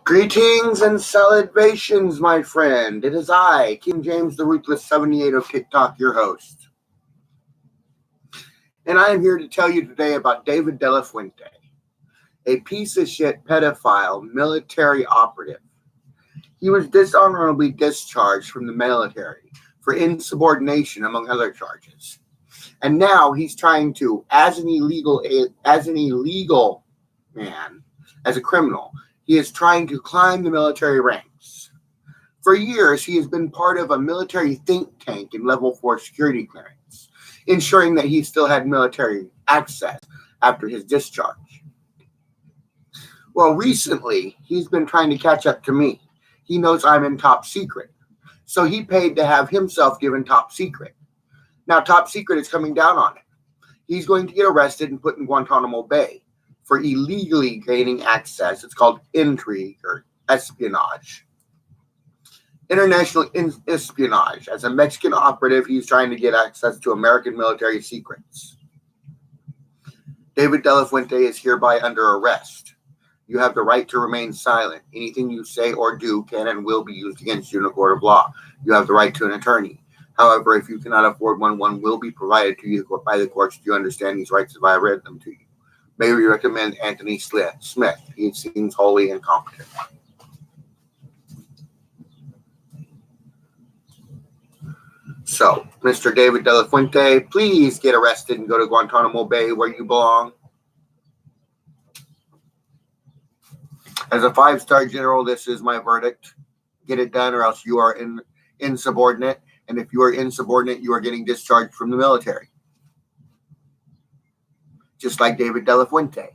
Greetings and salutations, my friend. It is I, King James the Ruthless 78 of TikTok, your host. And I am here to tell you today about David De La Fuente, a piece of shit pedophile military operative. He was dishonorably discharged from the military for insubordination, among other charges. And now he's trying to, as a criminal, he is trying to climb the military ranks. For years, he has been part of a military think tank in level 4 security clearance, ensuring that he still had military access after his discharge. Well, recently, he's been trying to catch up to me. He knows I'm in top secret, so he paid to have himself given top secret. Now, top secret is coming down on him. He's going to get arrested and put in Guantanamo Bay for illegally gaining access. It's called intrigue or espionage. International espionage. As a Mexican operative, he's trying to get access to American military secrets. David De La Fuente is hereby under arrest. You have the right to remain silent. Anything you say or do can and will be used against you in a court of law. You have the right to an attorney. However, if you cannot afford one will be provided to you by the courts. Do you understand these rights if I read them to you? May we recommend Anthony Smith? He seems wholly incompetent. So, Mr. David De La Fuente, please get arrested and go to Guantanamo Bay where you belong. As a 5-star general, this is my verdict. Get it done or else you are insubordinate. And if you are insubordinate, you are getting discharged from the military. Just like David De La Fuente.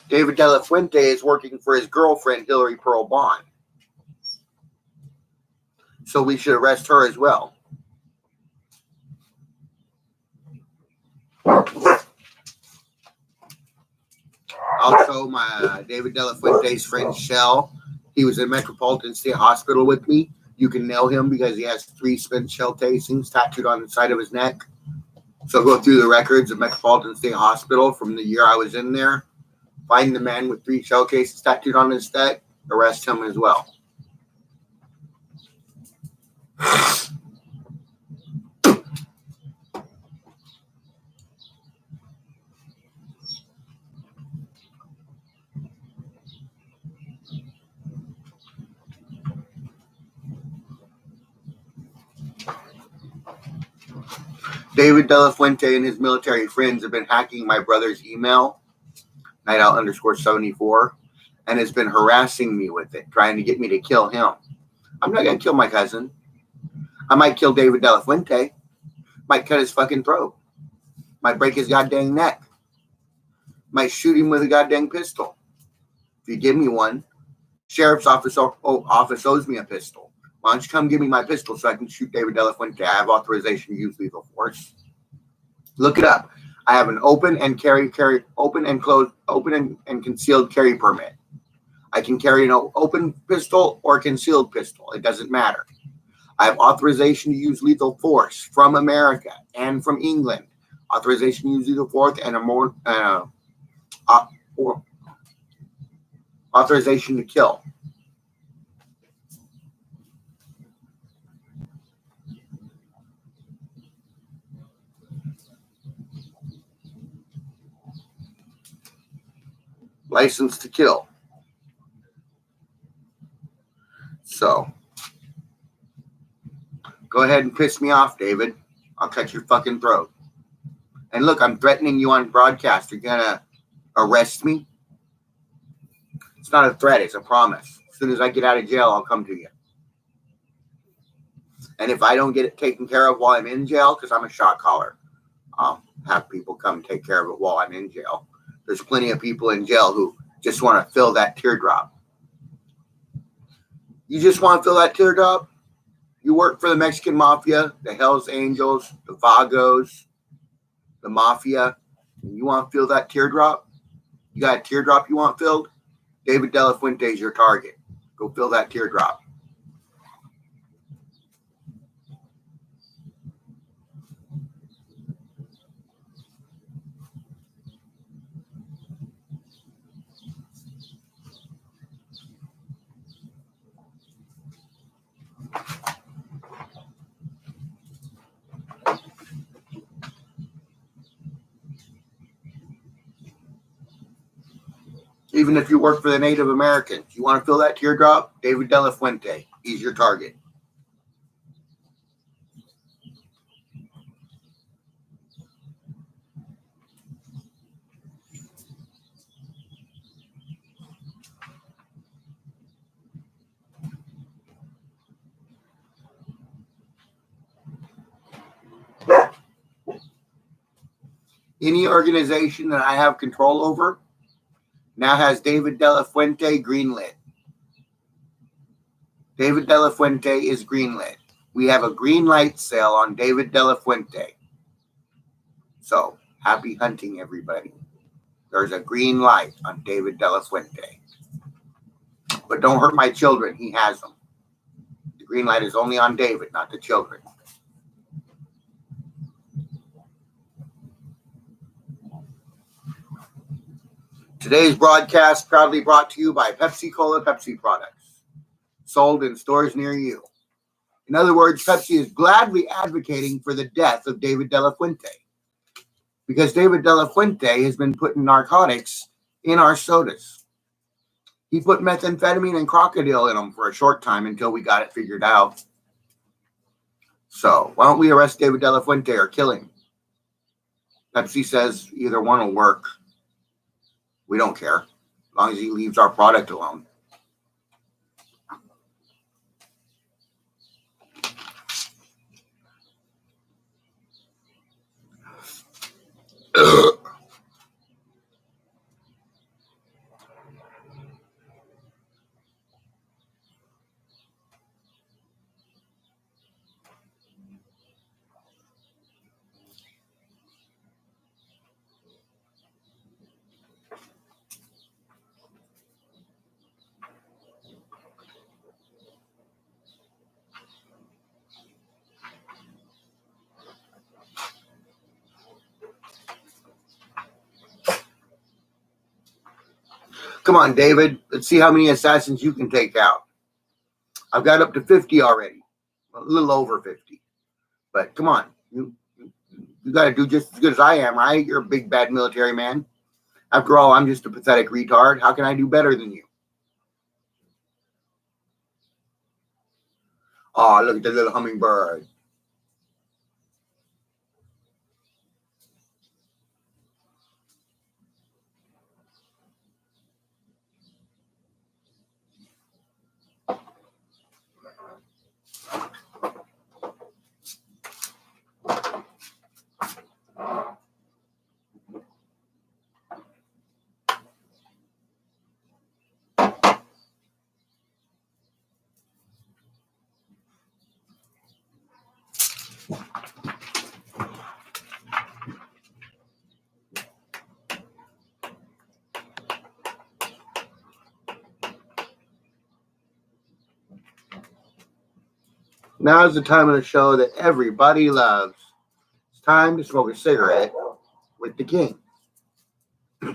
David De La Fuente is working for his girlfriend, Hillary Pearl Bond. So we should arrest her as well. Also, my David De La Fuente's friend, Shell, he was in Metropolitan State Hospital with me. You can nail him because he has 3 spent shell casings tattooed on the side of his neck. So go through the records of Metropolitan State Hospital from the year I was in there. Find the man with 3 shell cases tattooed on his neck. Arrest him as well. David De La Fuente and his military friends have been hacking my brother's email, nightowl_74, and has been harassing me with it, trying to get me to kill him. I'm not going to kill my cousin. I might kill David De La Fuente. Might cut his fucking throat. Might break his goddamn neck. Might shoot him with a goddamn pistol. If you give me one, sheriff's office owes me a pistol. Why don't you come give me my pistol so I can shoot David De La Fuente? I have authorization to use lethal force. Look it up. I have an open and concealed carry permit. I can carry an open pistol or a concealed pistol. It doesn't matter. I have authorization to use lethal force from America and from England. Authorization to use lethal force and authorization to kill. License to kill. So, go ahead and piss me off, David. I'll cut your fucking throat. And look, I'm threatening you on broadcast. You're gonna arrest me? It's not a threat, it's a promise. As soon as I get out of jail, I'll come to you. And if I don't get it taken care of while I'm in jail, because I'm a shot caller, I'll have people come take care of it while I'm in jail. There's plenty of people in jail who just want to fill that teardrop. You just want to fill that teardrop? You work for the Mexican Mafia, the Hells Angels, the Vagos. the mafia, and you want to feel that teardrop? You got a teardrop you want filled? David De La Fuente is your target. Go fill that teardrop. Even if you work for the Native Americans, you want to fill that teardrop? David De La Fuente, he's your target. Any organization that I have control over now has David De La Fuente greenlit. David De La Fuente is greenlit. We have a green light sale on David De La Fuente. So, happy hunting, everybody. There's a green light on David De La Fuente. But don't hurt my children. He has them. The green light is only on David, not the children. Today's broadcast proudly brought to you by Pepsi-Cola Pepsi products, sold in stores near you. In other words, Pepsi is gladly advocating for the death of David De La Fuente, because David De La Fuente has been putting narcotics in our sodas. He put methamphetamine and crocodile in them for a short time until we got it figured out. So why don't we arrest David De La Fuente or kill him? Pepsi says either one will work. We don't care, as long as he leaves our product alone. Come on, David. Let's see how many assassins you can take out. I've got up to 50 already. A little over 50. But come on. You got to do just as good as I am, right? You're a big, bad military man. After all, I'm just a pathetic retard. How can I do better than you? Oh, look at the little hummingbird. Now is the time of the show that everybody loves. It's time to smoke a cigarette with the king. So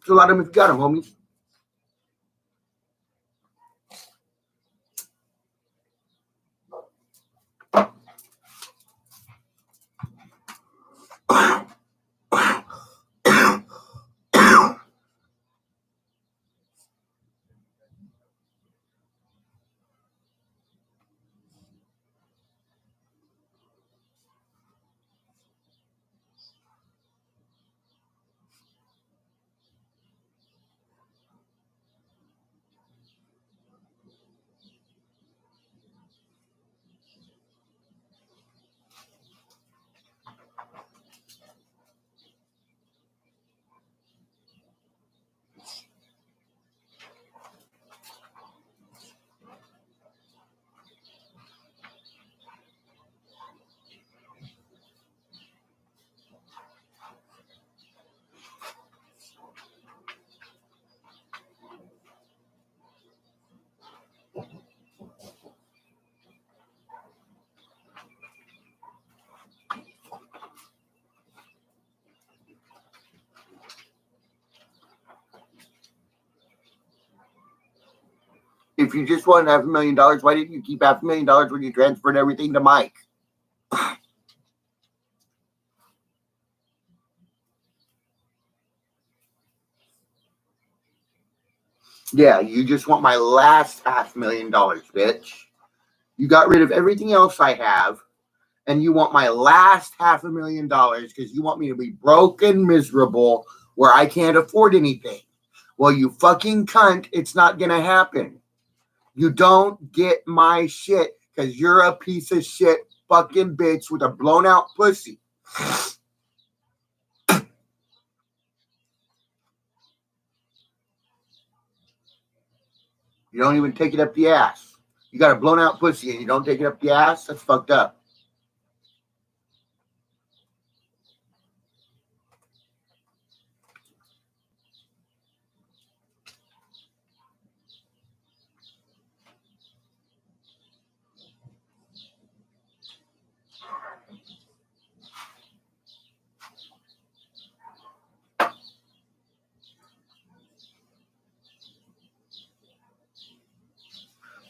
a lot of them, if you got them, homies. If you just wanted $500,000, why didn't you keep $500,000 when you transferred everything to Mike? Yeah, you just want my last $500,000, bitch. You got rid of everything else I have, and you want my last $500,000 because you want me to be broke and miserable where I can't afford anything. Well, you fucking cunt, it's not gonna happen. You don't get my shit because you're a piece of shit fucking bitch with a blown out pussy. You don't even take it up the ass. You got a blown out pussy and you don't take it up the ass? That's fucked up.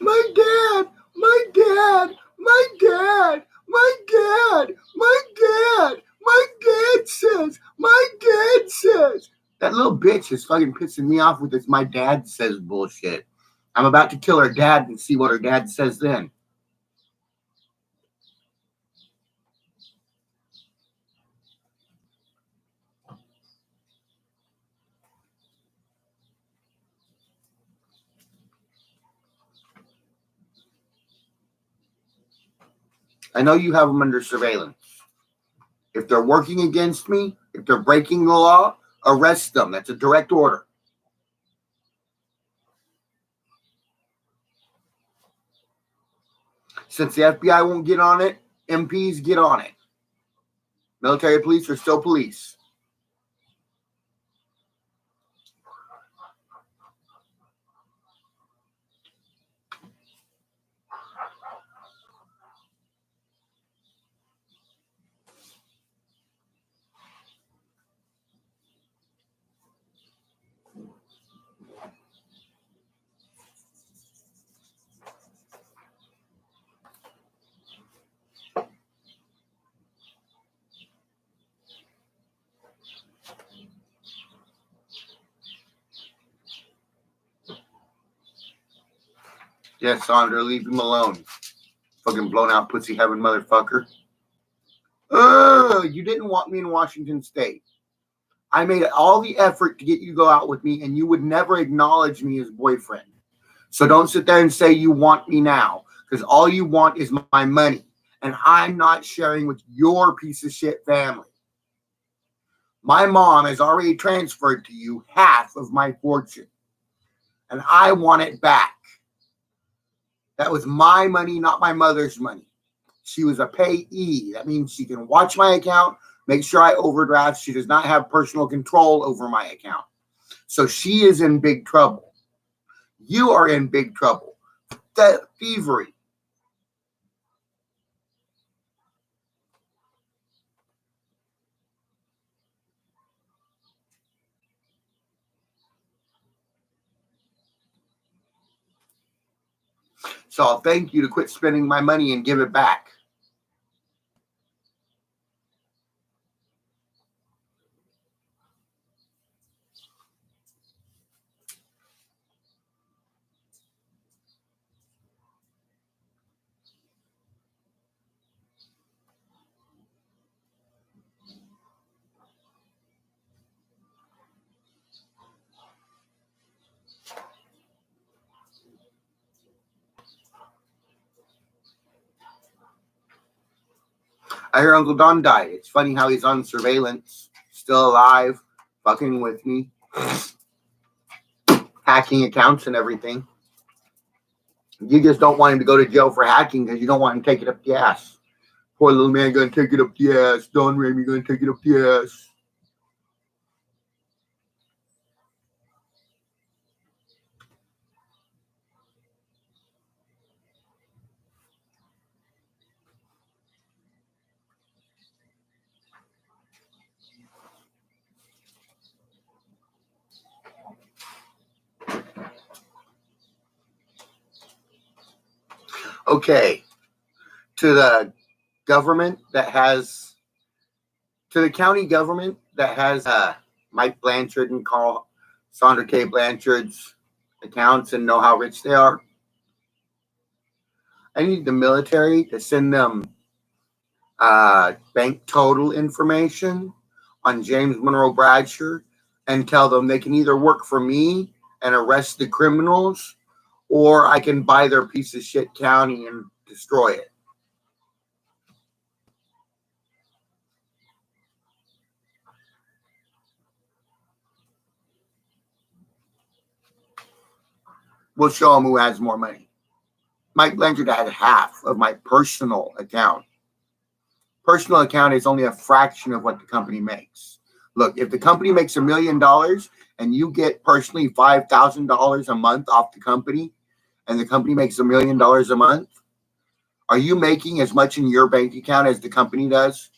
My dad, my dad, my dad, my dad, my dad, my dad says, my dad says. That little bitch is fucking pissing me off with this my dad says bullshit. I'm about to kill her dad and see what her dad says then. I know you have them under surveillance. If they're working against me, if they're breaking the law, arrest them. That's a direct order. Since the FBI won't get on it, MPs get on it. Military police are still police. Yes, Sandra, leave him alone. Fucking blown out pussy having motherfucker. You didn't want me in Washington State. I made all the effort to get you to go out with me, and you would never acknowledge me as boyfriend. So don't sit there and say you want me now, because all you want is my money, and I'm not sharing with your piece of shit family. My mom has already transferred to you half of my fortune, and I want it back. That was my money, not my mother's money. She was a payee. That means she can watch my account, make sure I overdraft. She does not have personal control over my account. So she is in big trouble. You are in big trouble. That thievery. So I'll thank you to quit spending my money and give it back. I hear Uncle Don died. It's funny how he's on surveillance, still alive, fucking with me, hacking accounts and everything. You just don't want him to go to jail for hacking because you don't want him to take it up the ass. Poor little man gonna take it up the ass. Don Ramey gonna take it up the ass. Okay, to the government that has, to the county government that has Mike Blanchard and Sandra K. Blanchard's accounts and know how rich they are. I need the military to send them bank total information on James Monroe Bradsher and tell them they can either work for me and arrest the criminals, or I can buy their piece of shit county and destroy it. We'll show them who has more money. Mike Blanchard had half of my personal account. Personal account is only a fraction of what the company makes. Look, if the company makes $1 million and you get personally $5,000 a month off the company, and the company makes $1 million a month, are you making as much in your bank account as the company does?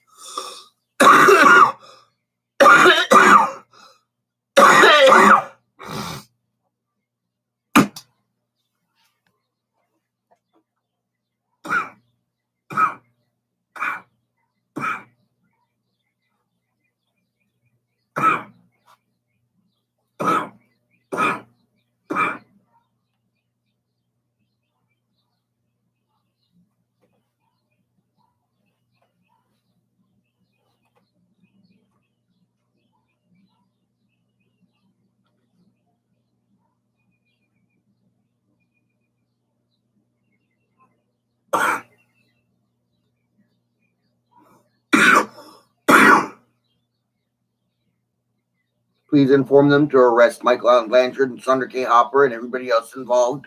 Please inform them to arrest Michael Allen Blanchard and Sandra K. Hopper and everybody else involved.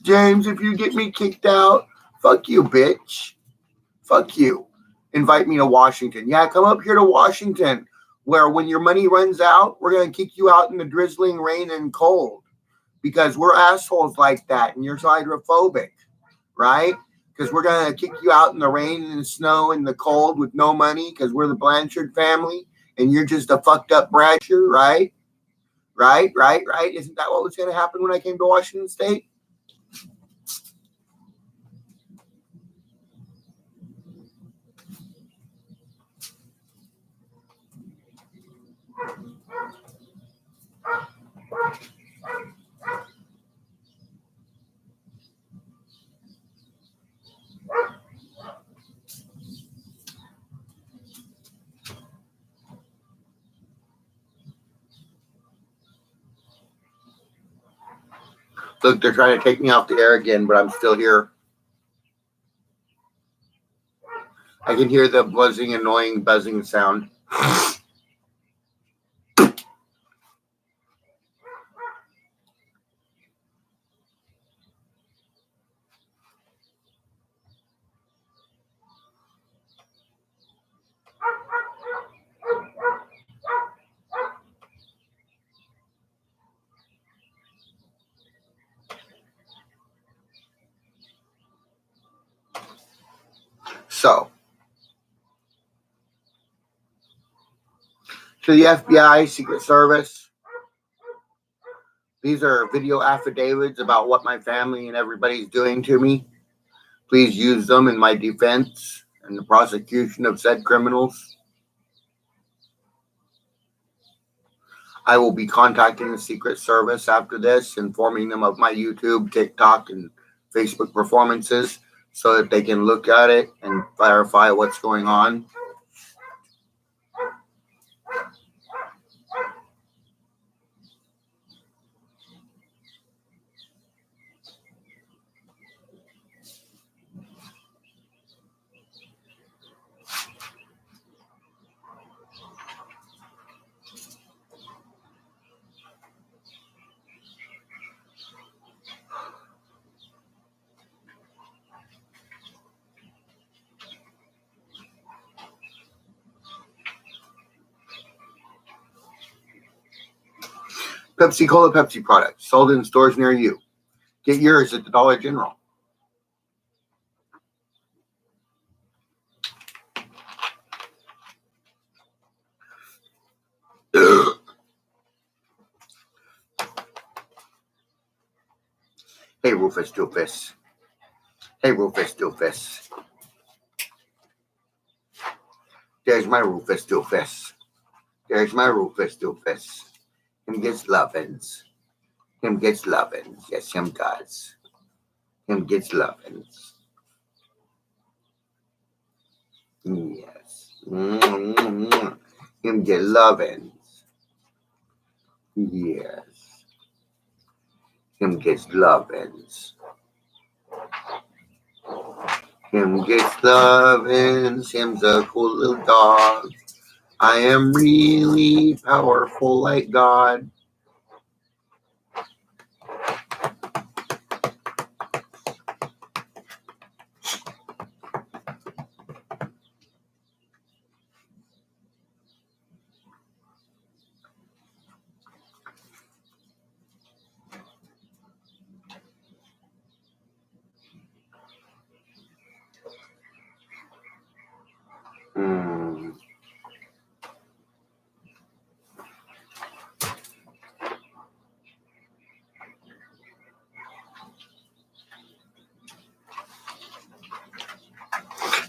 James, if you get me kicked out, fuck you, bitch. Fuck you. Invite me to Washington. Yeah, come up here to Washington, where when your money runs out, we're going to kick you out in the drizzling rain and cold because we're assholes like that and you're hydrophobic, right? Because we're going to kick you out in the rain and the snow and the cold with no money because we're the Blanchard family and you're just a fucked up Bradsher, right? Right? Isn't that what was going to happen when I came to Washington State? Look, they're trying to take me off the air again, but I'm still here. I can hear the buzzing, annoying buzzing sound. So, to the FBI, Secret Service, these are video affidavits about what my family and everybody's doing to me. Please use them in my defense and the prosecution of said criminals. I will be contacting the Secret Service after this, informing them of my YouTube, TikTok, and Facebook performances so that they can look at it and clarify what's going on. Pepsi Cola Pepsi products sold in stores near you. Get yours at the Dollar General. Hey, Rufus Doofus. Hey, Rufus Doofus. There's my Rufus Doofus. There's my Rufus Doofus. Him gets lovin's. Him gets lovin's. Yes, him does. Him gets lovin's. Yes. Him get lovin's. Yes. Him gets lovin's. Him gets lovin's. Him's a cool little dog. I am really powerful like God.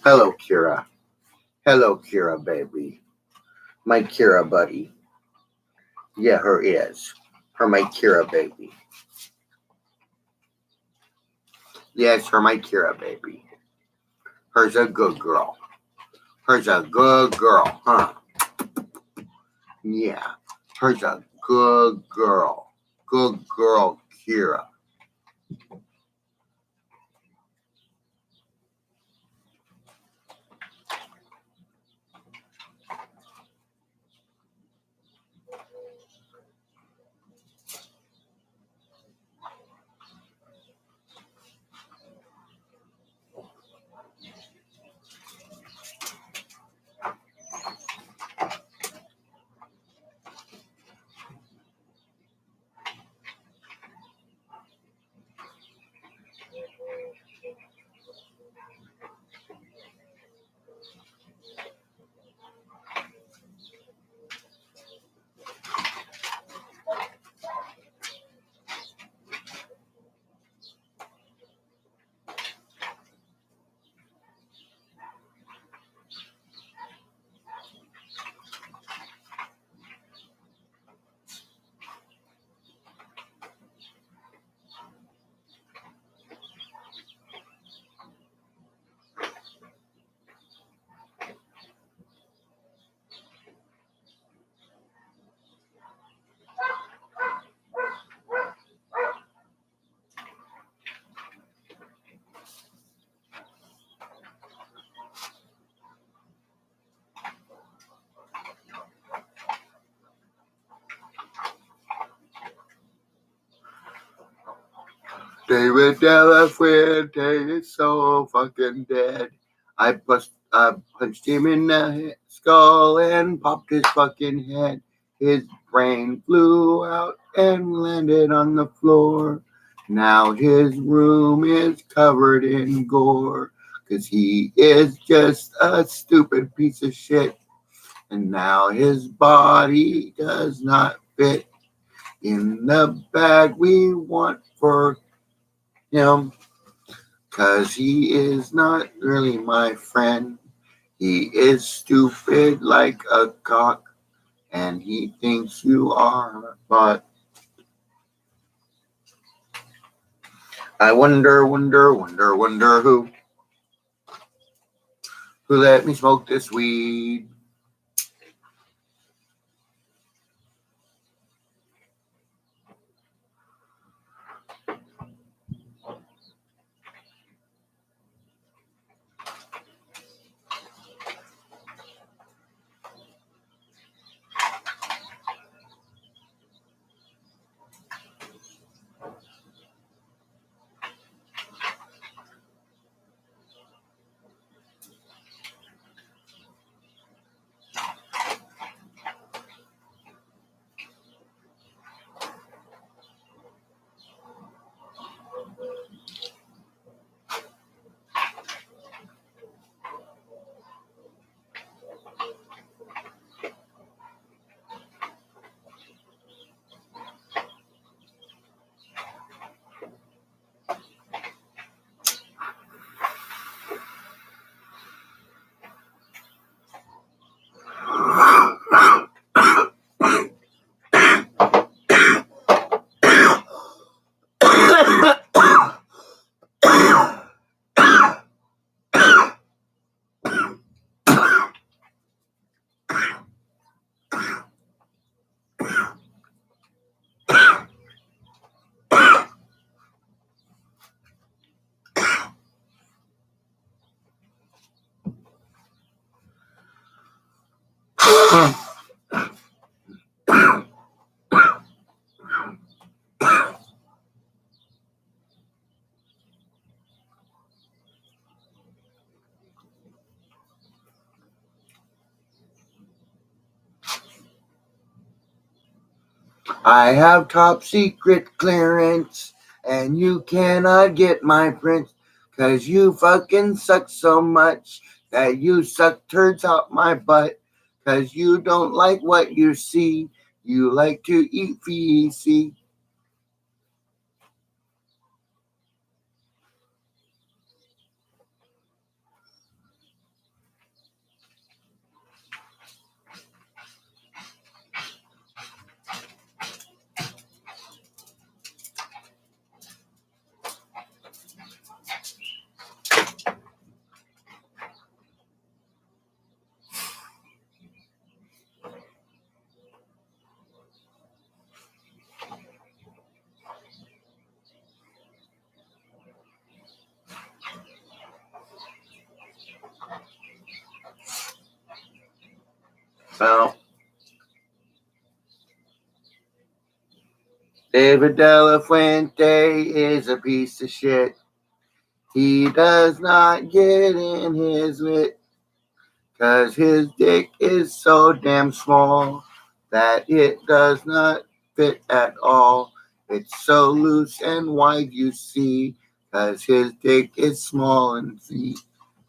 Hello, Kira. Hello, Kira, baby. My Kira buddy. Yeah, her is. Her my Kira baby. Yes, her my Kira baby. Her's a good girl. Her's a good girl, huh? Yeah. Her's a good girl. Good girl, Kira. David Delafuente is so fucking dead. I punched him in the skull and popped his fucking head. His brain flew out and landed on the floor. Now his room is covered in gore. 'Cause he is just a stupid piece of shit. And now his body does not fit in the bag we want for him, 'cause he is not really my friend. He is stupid like a cock, and he thinks you are, but I wonder who let me smoke this weed. I have top secret clearance, and you cannot get my prints, 'cause you fucking suck so much that you suck turds out my butt, 'cause you don't like what you see, you like to eat feces. Well, David De La Fuente is a piece of shit. He does not get in his wit, 'cause his dick is so damn small that it does not fit at all. It's so loose and wide, you see, 'cause his dick is small and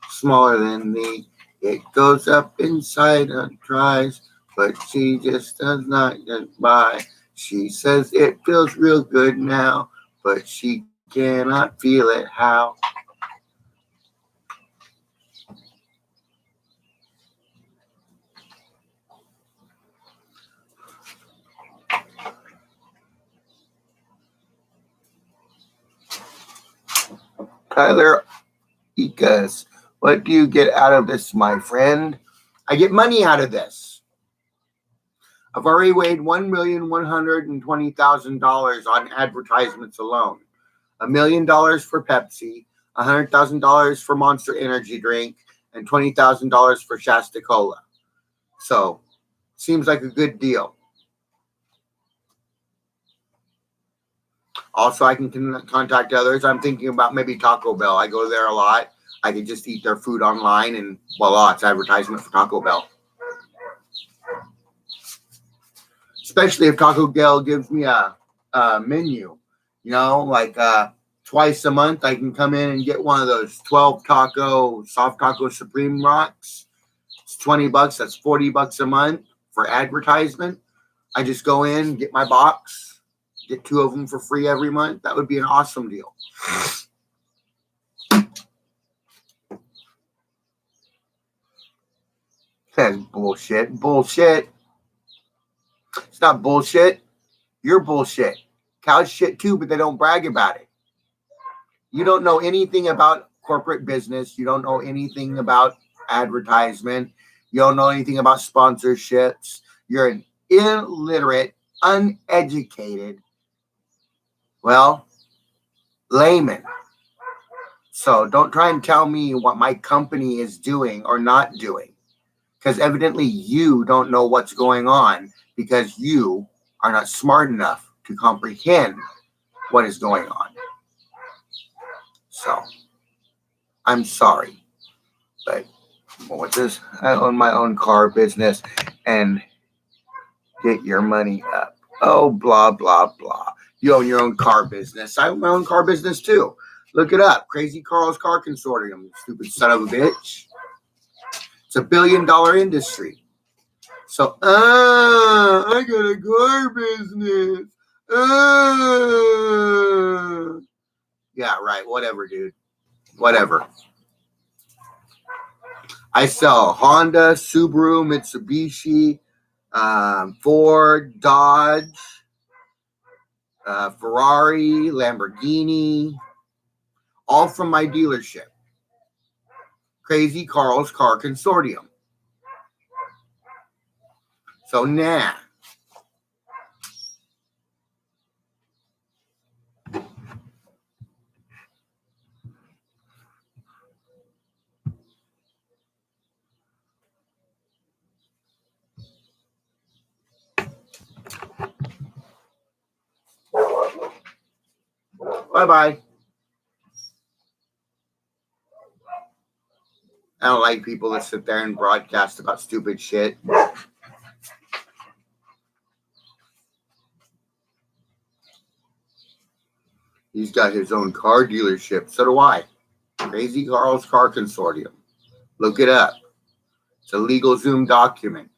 smaller than me. It goes up inside and tries, but she just does not get by. She says it feels real good now, but she cannot feel it how. Tyler Ecas, what do you get out of this, my friend? I get money out of this. I've already made $1,120,000 on advertisements alone. $1,000,000 for Pepsi, $100,000 for Monster Energy drink, and $20,000 for Shasta Cola. So, seems like a good deal. Also, I can contact others. I'm thinking about maybe Taco Bell. I go there a lot. I could just eat their food online, and voila, it's advertisement for Taco Bell. Especially if Taco Bell gives me a menu, like twice a month, I can come in and get one of those 12 taco, soft taco Supreme rocks. It's $20. That's $40 a month for advertisement. I just go in, get my box, get 2 of them for free every month. That would be an awesome deal. That's bullshit. Bullshit. It's not bullshit. You're bullshit. Cows shit too, but they don't brag about it. You don't know anything about corporate business. You don't know anything about advertisement. You don't know anything about sponsorships. You're an illiterate, uneducated, layman. So don't try and tell me what my company is doing or not doing, because evidently you don't know what's going on, because you are not smart enough to comprehend what is going on. So I'm sorry, but what's this? I own my own car business and get your money up. Oh, blah, blah, blah. You own your own car business. I own my own car business too. Look it up. Crazy Carl's Car Consortium, stupid son of a bitch. It's a $1 billion industry. So, I got a car business. Yeah, right. Whatever, dude. Whatever. I sell Honda, Subaru, Mitsubishi, Ford, Dodge, Ferrari, Lamborghini, all from my dealership, Crazy Carl's Car Consortium. So, nah. Bye-bye. I don't like people that sit there and broadcast about stupid shit. He's got his own car dealership. So do I. Crazy Carl's Car Consortium. Look it up. It's a legal Zoom document.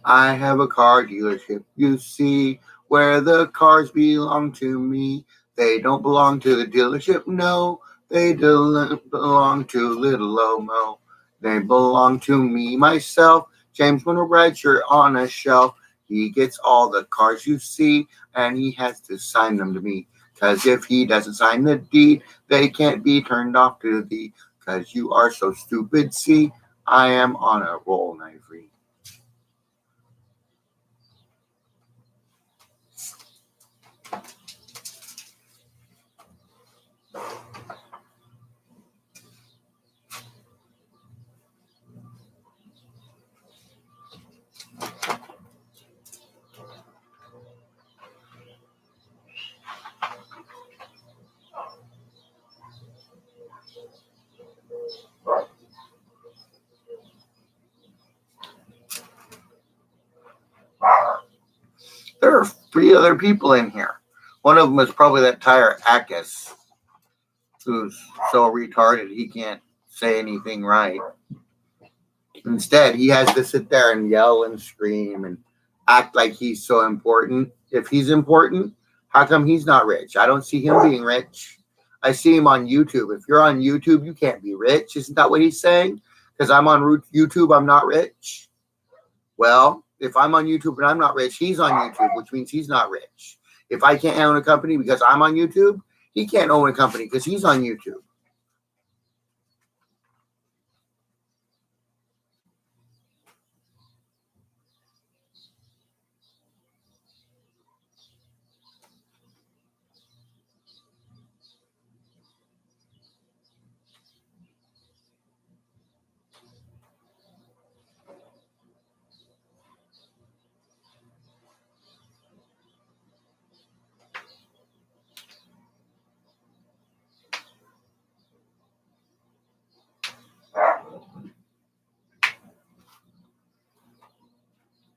I have a car dealership, you see, where the cars belong to me. They don't belong to the dealership, no. They belong to Little Omo. They belong to me, myself, James Bradsher on a shelf. He gets all the cars you see, and he has to sign them to me. 'Cause if he doesn't sign the deed, they can't be turned off to thee. 'Cause you are so stupid, see, I am on a roll, Ivory. There are 3 other people in here. One of them is probably that Tyre Akis, who's so retarded he can't say anything right. Instead, he has to sit there and yell and scream and act like he's so important. If he's important, how come he's not rich? I don't see him being rich. I see him on YouTube. If you're on YouTube, you can't be rich. Isn't that what he's saying? Because I'm on YouTube, I'm not rich. Well, if I'm on YouTube and I'm not rich, he's on YouTube, which means he's not rich. If I can't own a company because I'm on YouTube, he can't own a company because he's on YouTube.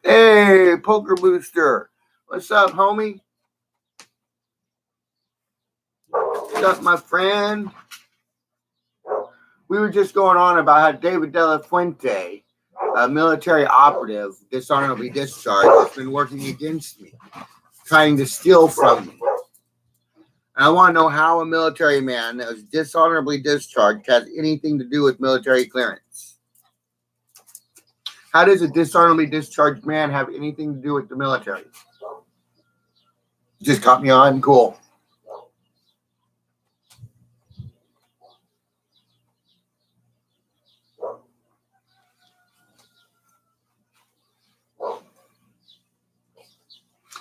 Hey, Poker Booster. What's up, homie? What's up, my friend? We were just going on about how David De La Fuente, a military operative, dishonorably discharged, has been working against me, trying to steal from me. And I want to know how a military man that was dishonorably discharged has anything to do with military clearance. How does a dishonorably discharged man have anything to do with the military? Just caught me on. Cool.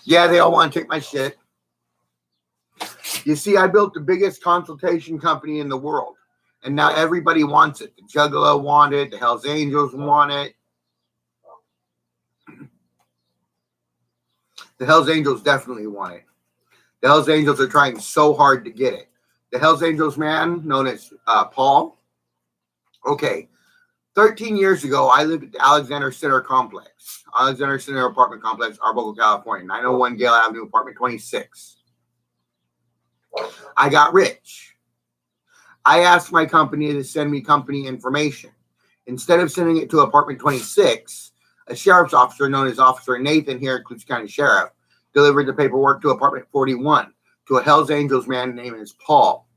Yeah, they all want to take my shit. You see, I built the biggest consultation company in the world, and now everybody wants it. The Juggalo want it. The Hells Angels want it. The Hells Angels definitely want it. The Hells Angels are trying so hard to get it. The Hells Angels man, known as Paul. Okay, 13 years ago, I lived at the Alexander Center Complex. Alexander Center Apartment Complex, Arbuckle, California. 901 Gale Avenue, apartment 26. I got rich. I asked my company to send me company information. Instead of sending it to apartment 26, a sheriff's officer known as Officer Nathan here at Clutch County Sheriff delivered the paperwork to apartment 41 to a Hells Angels man named Paul.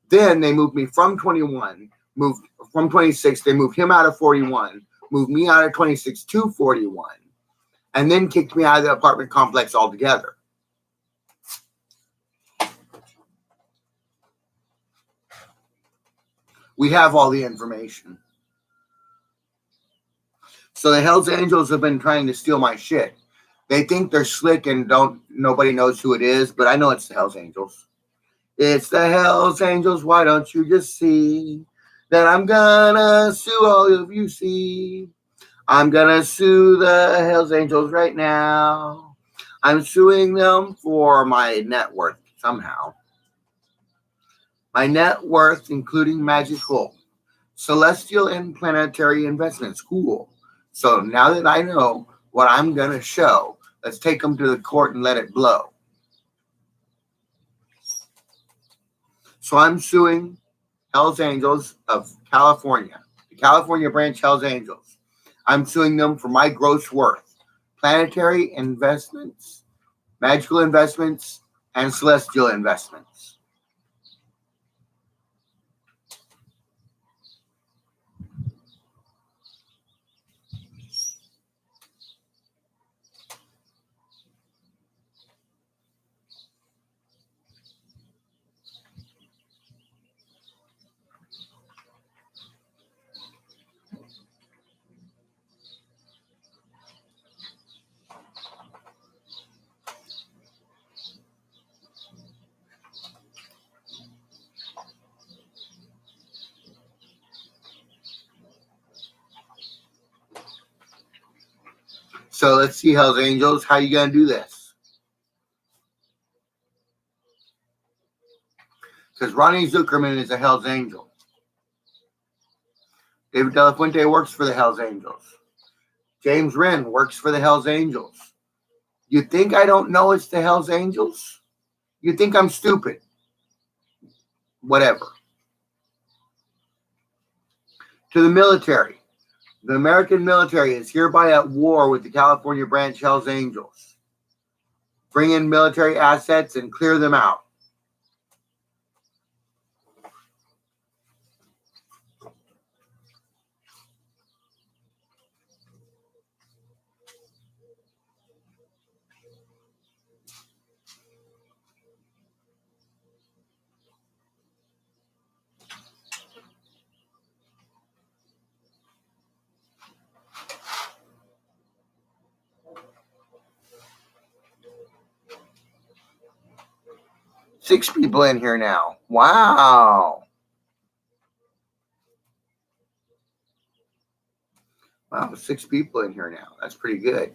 Then they moved me from 26, they moved him out of 41, moved me out of 26 to 41, and then kicked me out of the apartment complex altogether. We have all the information. So the Hells Angels have been trying to steal my shit. They think they're slick and nobody knows who it is, but I know it's the Hells Angels. It's the Hells Angels, why don't you just see that I'm gonna sue all of you, see? I'm gonna sue the Hells Angels right now. I'm suing them for my net worth somehow. My net worth, including magical, celestial, and planetary investments. Cool. So now that I know what I'm gonna show, let's take them to the court and let it blow. So I'm suing Hells Angels of California, the California branch Hells Angels. I'm suing them for my gross worth, planetary investments, magical investments, and celestial investments. So let's see, Hells Angels, how you gonna do this? Because Ronnie Zuckerman is a Hells Angel. David De La Fuente works for the Hells Angels. James Wren works for the Hells Angels. You think I don't know it's the Hells Angels? You think I'm stupid? Whatever. To the military. The American military is hereby at war with the California branch Hells Angels. Bring in military assets and clear them out. Six people in here now. Wow. Wow, 6 people in here now. That's pretty good.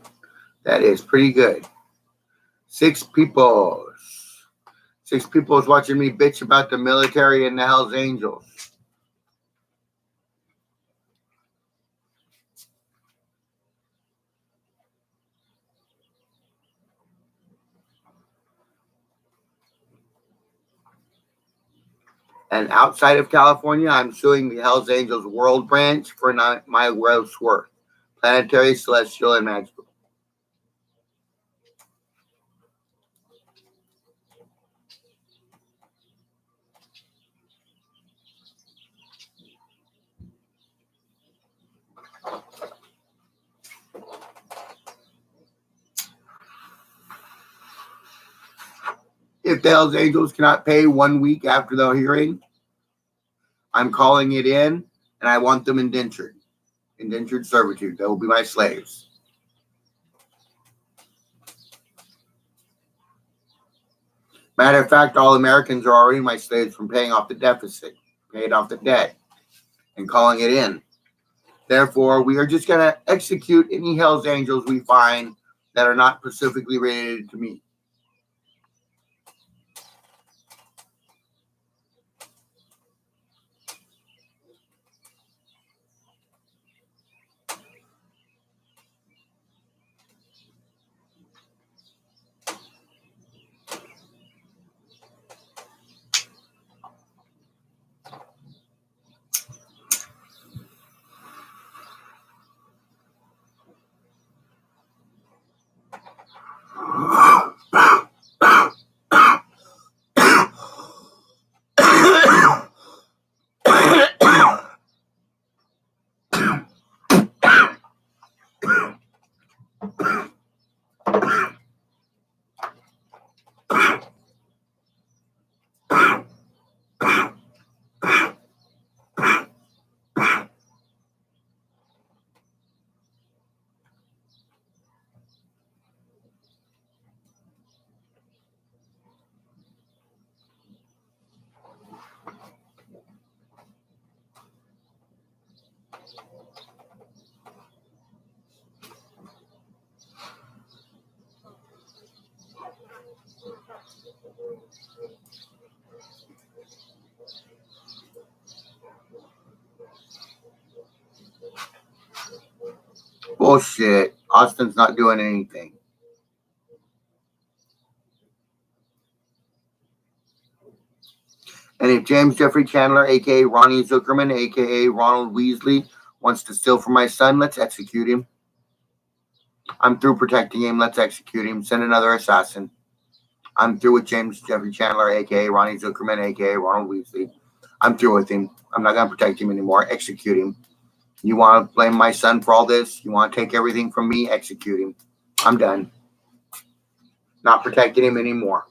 That is pretty good. 6 people. 6 people is watching me bitch about the military and the Hells Angels. And outside of California, I'm suing the Hells Angels World Branch for my gross worth. Planetary, celestial, and magical. If the Hells Angels cannot pay 1 week after the hearing, I'm calling it in, and I want them indentured servitude. They will be my slaves. Matter of fact, all Americans are already my slaves from paying off the deficit, paying off the debt, and calling it in. Therefore, we are just going to execute any Hells Angels we find that are not specifically related to me. Bullshit. Austin's not doing anything. And if James Jeffrey Chandler, a.k.a. Ronnie Zuckerman, a.k.a. Ronald Weasley, wants to steal from my son, let's execute him. I'm through protecting him. Let's execute him. Send another assassin. I'm through with James Jeffrey Chandler, a.k.a. Ronnie Zuckerman, a.k.a. Ronald Weasley. I'm through with him. I'm not going to protect him anymore. Execute him. You want to blame my son for all this? You want to take everything from me? Execute him. I'm done. Not protecting him anymore.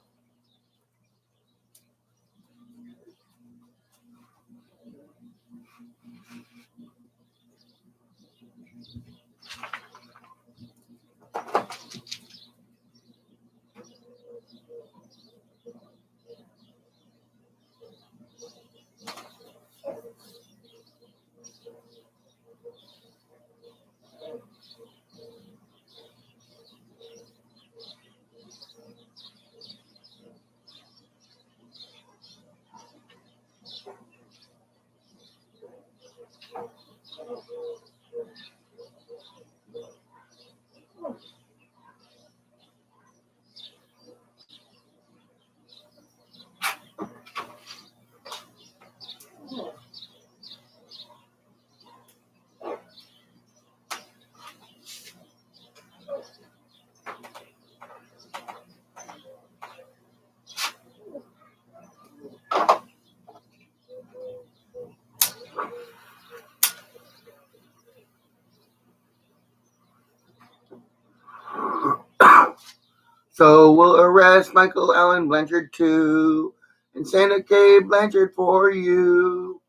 So we'll arrest Michael Allen Blanchard too, and Santa K. Blanchard for you.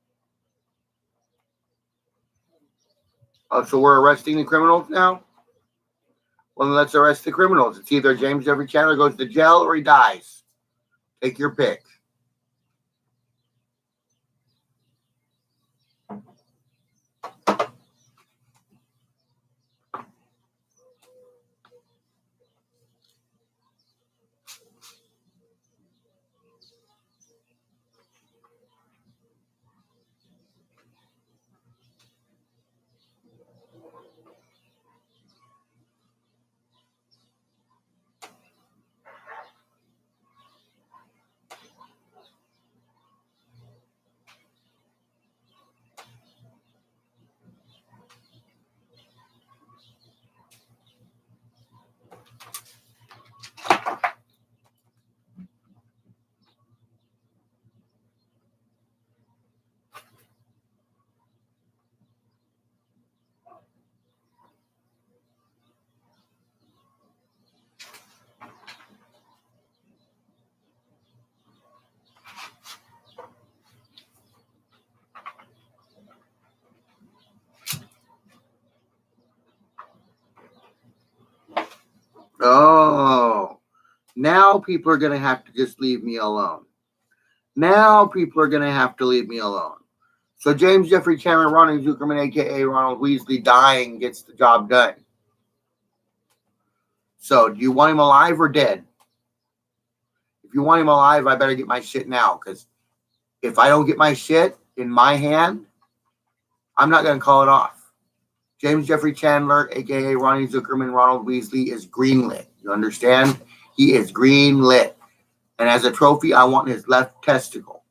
Oh, so we're arresting the criminals now? Well, then let's arrest the criminals. It's either James Jeffrey Chandler goes to jail or he dies. Take your pick. Oh, now people are going to have to just leave me alone. Now people are going to have to leave me alone. So James Jeffrey Chandler, Ronnie Zuckerman, a.k.a. Ronald Weasley, dying gets the job done. So do you want him alive or dead? If you want him alive, I better get my shit now, because if I don't get my shit in my hand, I'm not going to call it off. James Jeffrey Chandler, a.k.a. Ronnie Zuckerman, Ronald Weasley, is greenlit. You understand? He is greenlit. And as a trophy, I want his left testicle.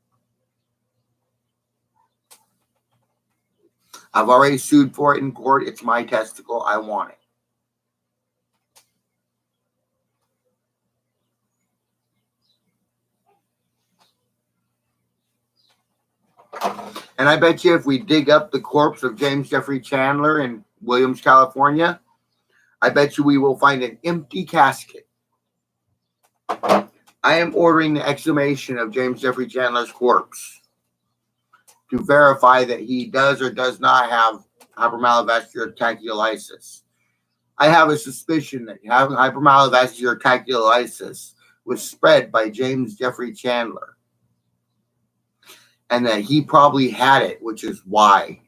I've already sued for it in court. It's my testicle. I want it. And I bet you if we dig up the corpse of James Jeffrey Chandler in Williams, California, I bet you we will find an empty casket. I am ordering the exhumation of James Jeffrey Chandler's corpse to verify that he does or does not have hypermalovascular tachylysis. I have a suspicion that having hypermalovascular tachylysis was spread by James Jeffrey Chandler, and that he probably had it, which is why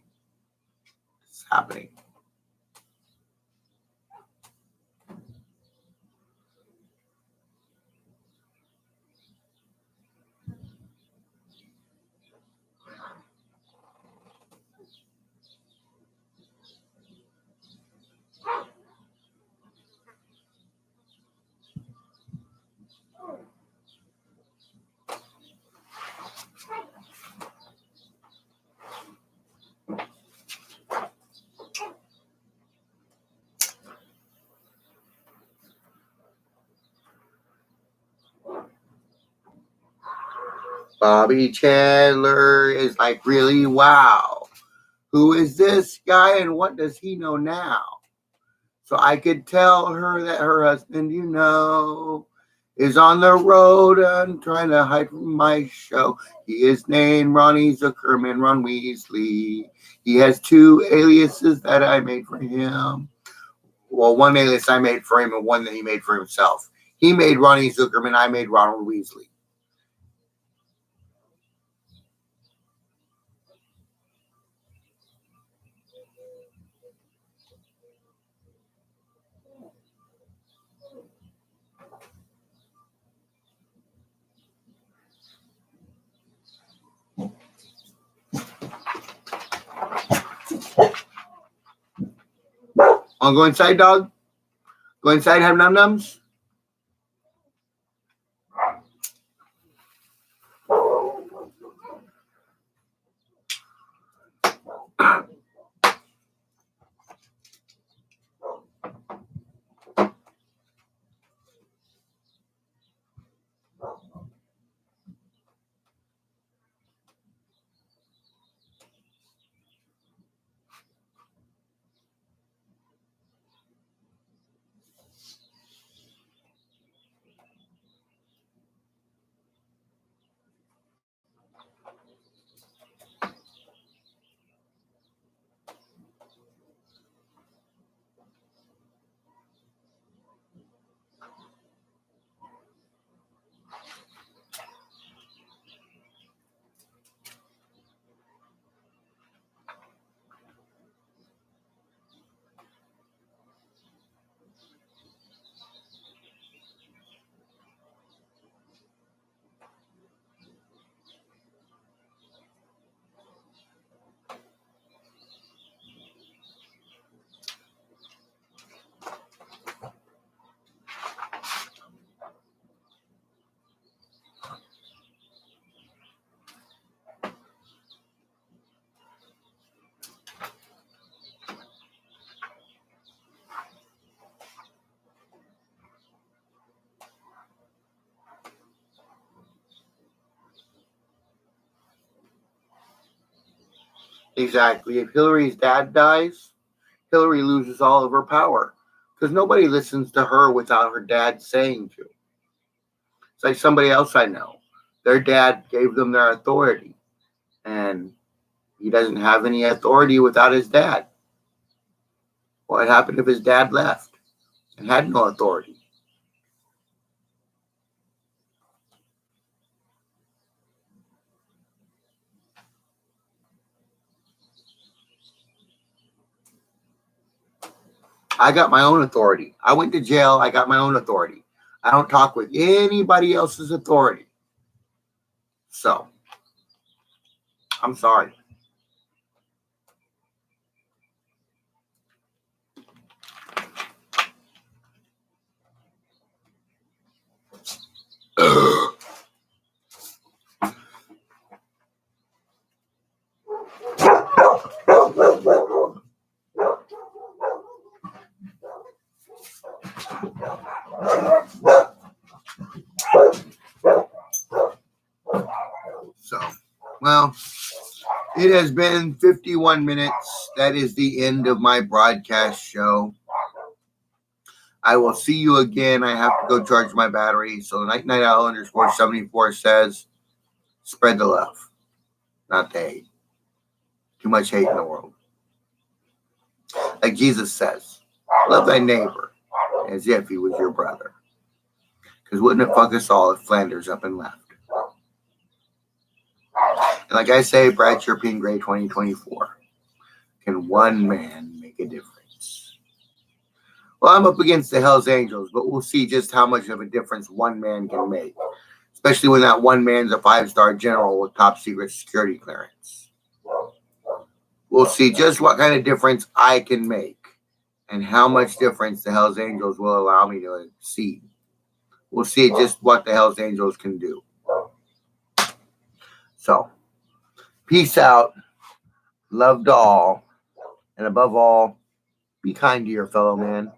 it's happening. Bobby Chandler is like, really? Wow. Who is this guy and what does he know now? So I could tell her that her husband, is on the road and trying to hide from my show. He is named Ronnie Zuckerman, Ron Weasley. He has 2 aliases that I made for him. Well, one alias I made for him and one that he made for himself. He made Ronnie Zuckerman. I made Ronald Weasley. I'll go inside, dog. Go inside, have num-nums. Exactly. If Hillary's dad dies, Hillary loses all of her power because nobody listens to her without her dad saying to. It's like somebody else I know. Their dad gave them their authority, and he doesn't have any authority without his dad. What happened if his dad left and had no authority? I got my own authority. I went to jail. I got my own authority. I don't talk with anybody else's authority. So, I'm sorry. So, well, it has been 51 minutes. That is the end of my broadcast show. I will see you again. I have to go charge my battery. So, Night Owl underscore 74 says, spread the love, not the hate. Too much hate in the world. Like Jesus says, love thy neighbor as if he was your brother. Because wouldn't it fuck us all if Flanders up and left? And like I say, Bradsher Ping Gray 2024. Can one man make a difference? Well, I'm up against the Hells Angels, but we'll see just how much of a difference one man can make. Especially when that one man's a 5-star general with top secret security clearance. We'll see just what kind of difference I can make and how much difference the Hells Angels will allow me to see. We'll see just what the Hells Angels can do. So, peace out. Love to all. And above all, be kind to your fellow man.